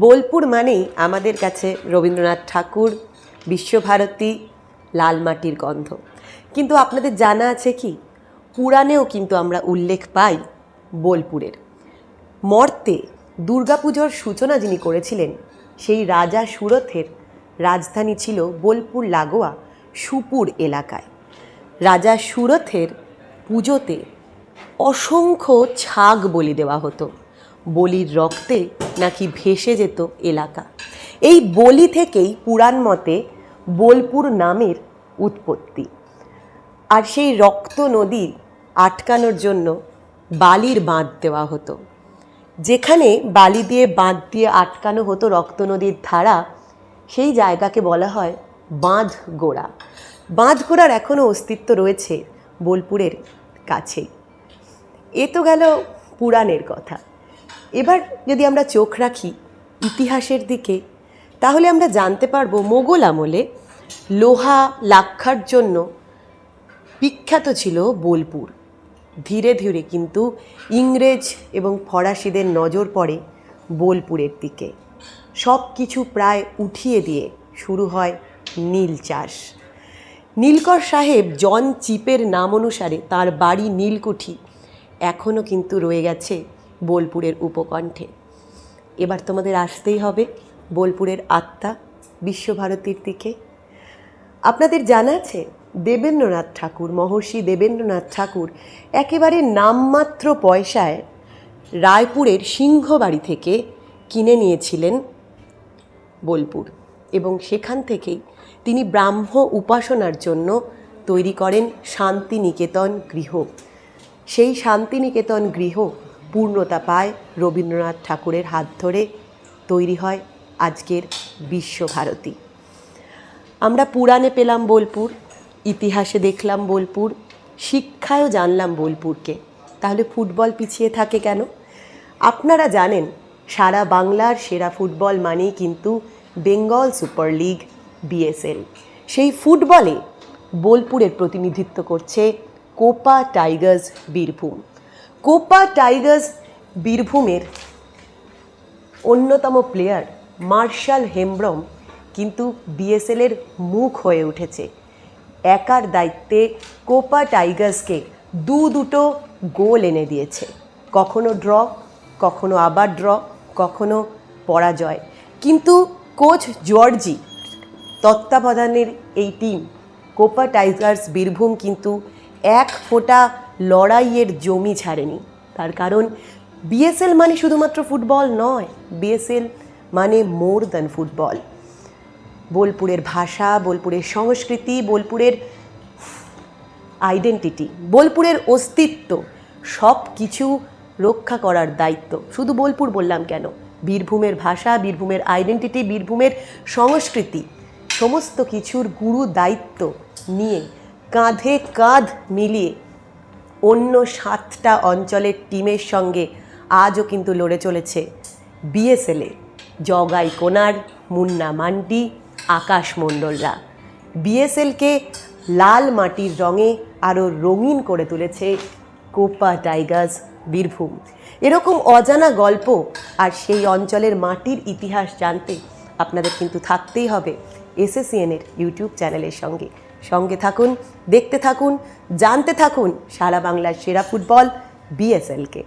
বোলপুর মানেই আমাদের কাছে রবীন্দ্রনাথ ঠাকুর, বিশ্বভারতী, লাল মাটির গন্ধ। কিন্তু আপনাদের জানা আছে কি, পুরাণেও কিন্তু আমরা উল্লেখ পাই বোলপুরের। মর্তে দুর্গাপুজোর সূচনা যিনি করেছিলেন, সেই রাজা সুরথের রাজধানী ছিল বোলপুর লাগোয়া সুপুর এলাকায়। রাজা সুরথের পুজোতে অসংখ্য ছাগ বলি দেওয়া হতো। বলির রক্তে নাকি ভেসে যেত এলাকা। এই বলি থেকেই পুরাণ মতে বোলপুর নামের উৎপত্তি। আর সেই রক্ত নদী আটকানোর জন্য বালির বাঁধ দেওয়া হতো। যেখানে বালি দিয়ে বাঁধ দিয়ে আটকানো হতো রক্ত নদীর ধারা, সেই জায়গাকে বলা হয় বাঁধগোড়া। বাঁধগোড়ার এখনও অস্তিত্ব রয়েছে বোলপুরের কাছেই। এ তো গেল পুরাণের কথা। এবার যদি আমরা চোখ রাখি ইতিহাসের দিকে, তাহলে আমরা জানতে পারবো মোগল আমলে লোহা লাক্ষার জন্য বিখ্যাত ছিল বোলপুর। ধীরে ধীরে কিন্তু ইংরেজ এবং ফরাসিদের নজর পড়ে বোলপুরের দিকে। সব কিছু প্রায় উঠিয়ে দিয়ে শুরু হয় নীল চাষ। নীলকর সাহেব জন চিপের নাম অনুসারে তার বাড়ি নীলকুঠি এখনও কিন্তু রয়ে গেছে বোলপুরের উপকণ্ঠে। এবার তোমাদের আসতেই হবে বোলপুরের আত্মা বিশ্বভারতীর দিকে। আপনাদের জানা আছে দেবেন্দ্রনাথ ঠাকুর, মহর্ষি দেবেন্দ্রনাথ ঠাকুর একেবারে নামমাত্র পয়সায় রায়পুরের সিংহবাড়ি থেকে কিনে নিয়েছিলেন বোলপুর, এবং সেখান থেকেই তিনি ব্রাহ্ম উপাসনার জন্য তৈরি করেন শান্তিনিকেতন গৃহ। সেই শান্তিনিকেতন গৃহ পূর্ণতা পায় রবীন্দ্রনাথ ঠাকুরের হাত ধরে, তৈরি হয় আজকের বিশ্বভারতী। আমরা পুরাণে পেলাম বোলপুর, ইতিহাসে দেখলাম বোলপুর, শিক্ষায়ও জানলাম বোলপুরকে। তাহলে ফুটবল পিছিয়ে থাকে কেন? আপনারা জানেন সারা বাংলার সেরা ফুটবল মানেই কিন্তু বেঙ্গল সুপার লিগ, বিএসএল। সেই ফুটবলে বোলপুরের প্রতিনিধিত্ব করছে Copa Tigers Birbhum. Copa Tigers বীরভূমের অন্যতম প্লেয়ার মার্শাল হেমব্রম কিন্তু বিএসএলের মুখ হয়ে উঠেছে। একার দায়িত্বে কোপা টাইগার্সকে দুটো গোল এনে দিয়েছে। কখনো ড্র, কখনো আবার ড্র, কখনো পরাজয়। কিন্তু কোচ জর্জি তত্ত্বাবধানের এই টিম কোপা টাইগার্স বীরভূম কিন্তু এক ফোঁটা লড়াইয়ের জমি ছাড়েনি। তার কারণ বিএসএল মানে শুধুমাত্র ফুটবল নয়, বিএসএল মানে মোর দ্যান ফুটবল। বোলপুরের ভাষা, বোলপুরের সংস্কৃতি, বোলপুরের আইডেন্টিটি, বোলপুরের অস্তিত্ব সব কিছু রক্ষা করার দায়িত্ব শুধু বোলপুর বললাম কেন, বীরভূমের ভাষা, বীরভূমের আইডেন্টিটি, বীরভূমের সংস্কৃতি, সমস্ত কিছুর গুরু দায়িত্ব নিয়ে কাঁধে কাঁধ মিলিয়ে অন্য 7টা অঞ্চলের টিমের সঙ্গে আজও কিন্তু লড়ে চলেছে বিএসএলে জগাই কোনার, মুন্না মান্ডি, আকাশ মণ্ডলরা। বিএসএলকে লাল মাটির রঙে আরও রঙিন করে তুলেছে কোপা টাইগার্স বীরভূম। এরকম অজানা গল্প আর সেই অঞ্চলের মাটির ইতিহাস জানতে আপনাদের কিন্তু থাকতেই হবে এসএসসিএনের ইউটিউব চ্যানেলের সঙ্গে। সঙ্গে থাকুন, দেখতে থাকুন, জানতে থাকুন সারা বাংলার সেরা ফুটবল বিএসএলকে।